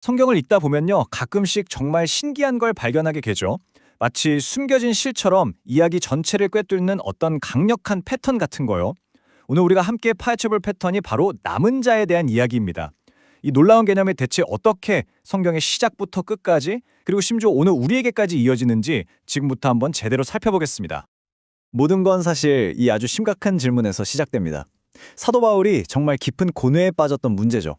성경을 읽다 보면요, 가끔씩 정말 신기한 걸 발견하게 되죠. 마치 숨겨진 실처럼 이야기 전체를 꿰뚫는 어떤 강력한 패턴 같은 거요. 오늘 우리가 함께 파헤쳐볼 패턴이 바로 남은 자에 대한 이야기입니다. 이 놀라운 개념이 대체 어떻게 성경의 시작부터 끝까지, 그리고 심지어 오늘 우리에게까지 이어지는지 지금부터 한번 제대로 살펴보겠습니다. 모든 건 사실 이 아주 심각한 질문에서 시작됩니다. 사도 바울이 정말 깊은 고뇌에 빠졌던 문제죠.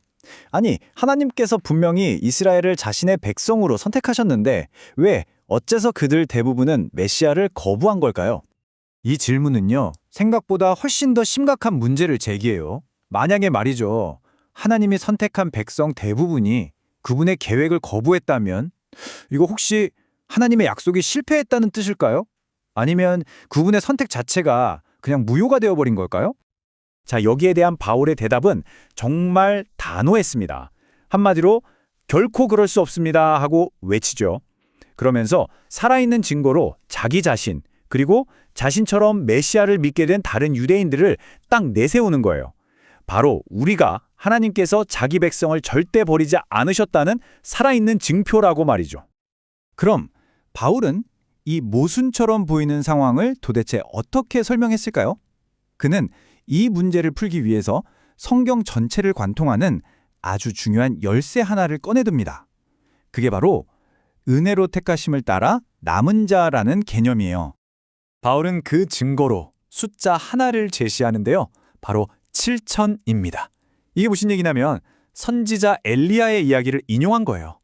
아니, 하나님께서 분명히 이스라엘을 자신의 백성으로 선택하셨는데 왜 어째서 그들 대부분은 메시아를 거부한 걸까요? 이 질문은요, 생각보다 훨씬 더 심각한 문제를 제기해요. 만약에 말이죠, 하나님이 선택한 백성 대부분이 그분의 계획을 거부했다면 이거 혹시 하나님의 약속이 실패했다는 뜻일까요? 아니면 그분의 선택 자체가 그냥 무효가 되어버린 걸까요? 자, 여기에 대한 바울의 대답은 정말 단호했습니다. 한마디로 결코 그럴 수 없습니다 하고 외치죠. 그러면서 살아있는 증거로 자기 자신, 그리고 자신처럼 메시아를 믿게 된 다른 유대인들을 딱 내세우는 거예요. 바로 우리가 하나님께서 자기 백성을 절대 버리지 않으셨다는 살아있는 증표라고 말이죠. 그럼 바울은 이 모순처럼 보이는 상황을 도대체 어떻게 설명했을까요? 그는 이 문제를 풀기 위해서 성경 전체를 관통하는 아주 중요한 열쇠 하나를 꺼내듭니다. 그게 바로 은혜로 택하심을 따라 남은 자라는 개념이에요. 바울은 그 증거로 숫자 하나를 제시하는데요. 바로 7천입니다. 이게 무슨 얘기냐면 선지자 엘리야의 이야기를 인용한 거예요.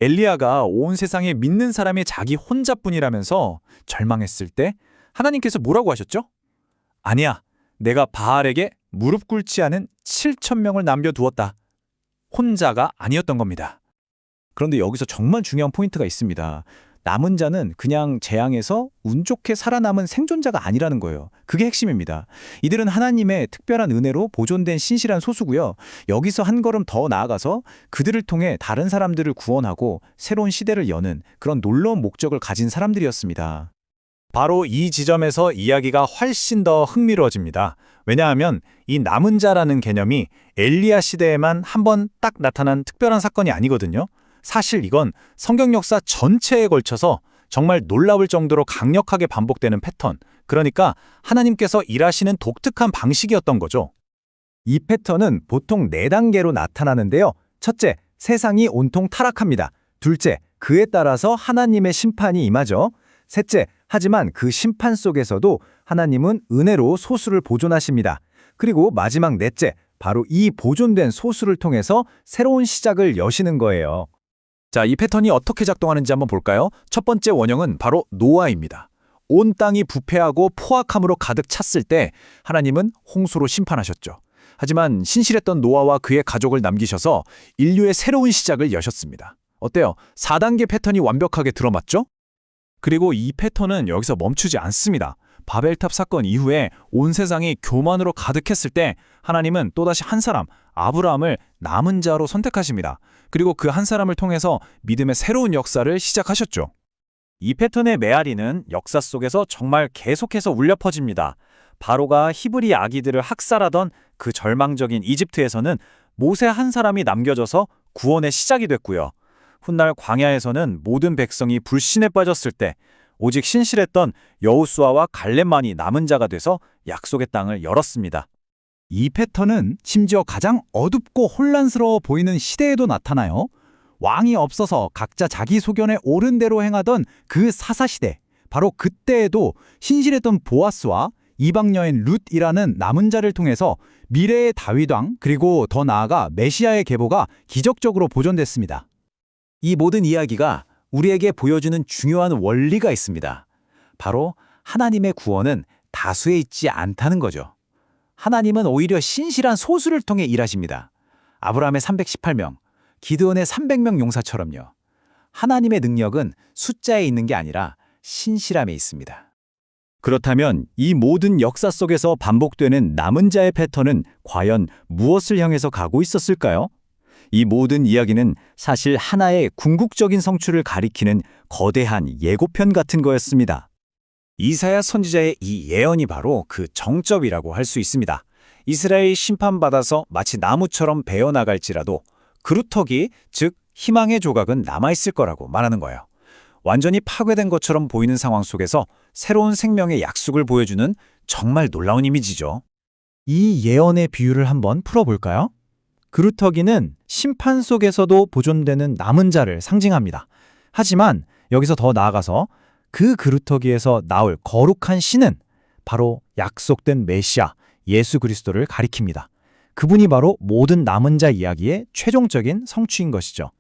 엘리야가 온 세상에 믿는 사람이 자기 혼자뿐이라면서 절망했을 때 하나님께서 뭐라고 하셨죠? 아니야, 내가 바알에게 무릎 꿇지 않은 7,000명을 남겨두었다. 혼자가 아니었던 겁니다. 그런데 여기서 정말 중요한 포인트가 있습니다. 남은 자는 그냥 재앙에서 운 좋게 살아남은 생존자가 아니라는 거예요. 그게 핵심입니다. 이들은 하나님의 특별한 은혜로 보존된 신실한 소수고요. 여기서 한 걸음 더 나아가서 그들을 통해 다른 사람들을 구원하고 새로운 시대를 여는 그런 놀라운 목적을 가진 사람들이었습니다. 바로 이 지점에서 이야기가 훨씬 더 흥미로워집니다. 왜냐하면 이 남은 자라는 개념이 엘리야 시대에만 한 번 딱 나타난 특별한 사건이 아니거든요. 사실 이건 성경 역사 전체에 걸쳐서 정말 놀라울 정도로 강력하게 반복되는 패턴, 그러니까 하나님께서 일하시는 독특한 방식이었던 거죠. 이 패턴은 보통 4단계로 나타나는데요. 첫째, 세상이 온통 타락합니다. 둘째, 그에 따라서 하나님의 심판이 임하죠. 셋째, 하지만 그 심판 속에서도 하나님은 은혜로 소수를 보존하십니다. 그리고 마지막 넷째, 바로 이 보존된 소수를 통해서 새로운 시작을 여시는 거예요. 자, 이 패턴이 어떻게 작동하는지 한번 볼까요? 첫 번째 원형은 바로 노아입니다. 온 땅이 부패하고 포악함으로 가득 찼을 때 하나님은 홍수로 심판하셨죠. 하지만 신실했던 노아와 그의 가족을 남기셔서 인류의 새로운 시작을 여셨습니다. 어때요? 4단계 패턴이 완벽하게 들어맞죠? 그리고 이 패턴은 여기서 멈추지 않습니다. 바벨탑 사건 이후에 온 세상이 교만으로 가득했을 때 하나님은 또다시 한 사람, 아브라함을 남은 자로 선택하십니다. 그리고 그 한 사람을 통해서 믿음의 새로운 역사를 시작하셨죠. 이 패턴의 메아리는 역사 속에서 정말 계속해서 울려 퍼집니다. 바로가 히브리 아기들을 학살하던 그 절망적인 이집트에서는 모세 한 사람이 남겨져서 구원의 시작이 됐고요. 훗날 광야에서는 모든 백성이 불신에 빠졌을 때 오직 신실했던 여호수아와 갈렙만이 남은 자가 돼서 약속의 땅을 열었습니다. 이 패턴은 심지어 가장 어둡고 혼란스러워 보이는 시대에도 나타나요. 왕이 없어서 각자 자기 소견에 옳은 대로 행하던 그 사사시대, 바로 그때에도 신실했던 보아스와 이방 여인 룻이라는 남은 자를 통해서 미래의 다윗왕, 그리고 더 나아가 메시아의 계보가 기적적으로 보존됐습니다. 이 모든 이야기가 우리에게 보여주는 중요한 원리가 있습니다. 바로 하나님의 구원은 다수에 있지 않다는 거죠. 하나님은 오히려 신실한 소수를 통해 일하십니다. 아브라함의 318명, 기드온의 300명 용사처럼요. 하나님의 능력은 숫자에 있는 게 아니라 신실함에 있습니다. 그렇다면 이 모든 역사 속에서 반복되는 남은 자의 패턴은 과연 무엇을 향해서 가고 있었을까요? 이 모든 이야기는 사실 하나의 궁극적인 성취를 가리키는 거대한 예고편 같은 거였습니다. 이사야 선지자의 이 예언이 바로 그 정점이라고 할 수 있습니다. 이스라엘이 심판받아서 마치 나무처럼 베어나갈지라도 그루터기, 즉 희망의 조각은 남아있을 거라고 말하는 거예요. 완전히 파괴된 것처럼 보이는 상황 속에서 새로운 생명의 약속을 보여주는 정말 놀라운 이미지죠. 이 예언의 비유를 한번 풀어볼까요? 그루터기는 심판 속에서도 보존되는 남은 자를 상징합니다. 하지만 여기서 더 나아가서 그 그루터기에서 나올 거룩한 신은 바로 약속된 메시아 예수 그리스도를 가리킵니다. 그분이 바로 모든 남은 자 이야기의 최종적인 성취인 것이죠.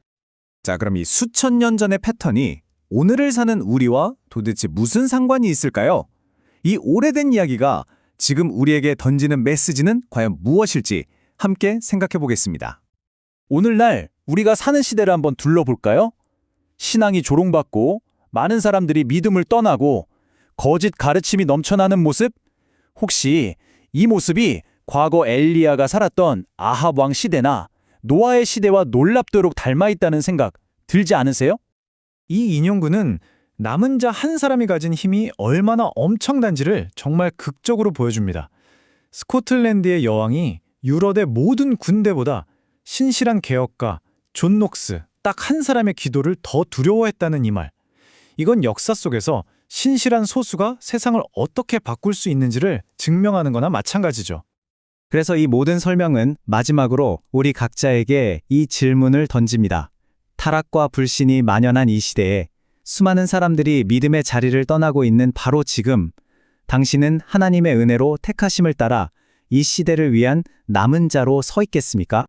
자, 그럼 이 수천 년 전의 패턴이 오늘을 사는 우리와 도대체 무슨 상관이 있을까요? 이 오래된 이야기가 지금 우리에게 던지는 메시지는 과연 무엇일지 함께 생각해 보겠습니다. 오늘날 우리가 사는 시대를 한번 둘러볼까요? 신앙이 조롱받고 많은 사람들이 믿음을 떠나고 거짓 가르침이 넘쳐나는 모습? 혹시 이 모습이 과거 엘리야가 살았던 아합 왕 시대나 노아의 시대와 놀랍도록 닮아 있다는 생각 들지 않으세요? 이 인용구는 남은 자 한 사람이 가진 힘이 얼마나 엄청난지를 정말 극적으로 보여줍니다. 스코틀랜드의 여왕이 유럽의 모든 군대보다 신실한 개혁가 존 녹스 딱 한 사람의 기도를 더 두려워했다는 이 말. 이건 역사 속에서 신실한 소수가 세상을 어떻게 바꿀 수 있는지를 증명하는 거나 마찬가지죠. 그래서 이 모든 설명은 마지막으로 우리 각자에게 이 질문을 던집니다. 타락과 불신이 만연한 이 시대에 수많은 사람들이 믿음의 자리를 떠나고 있는 바로 지금, 당신은 하나님의 은혜로 택하심을 따라 이 시대를 위한 남은 자로 서 있겠습니까?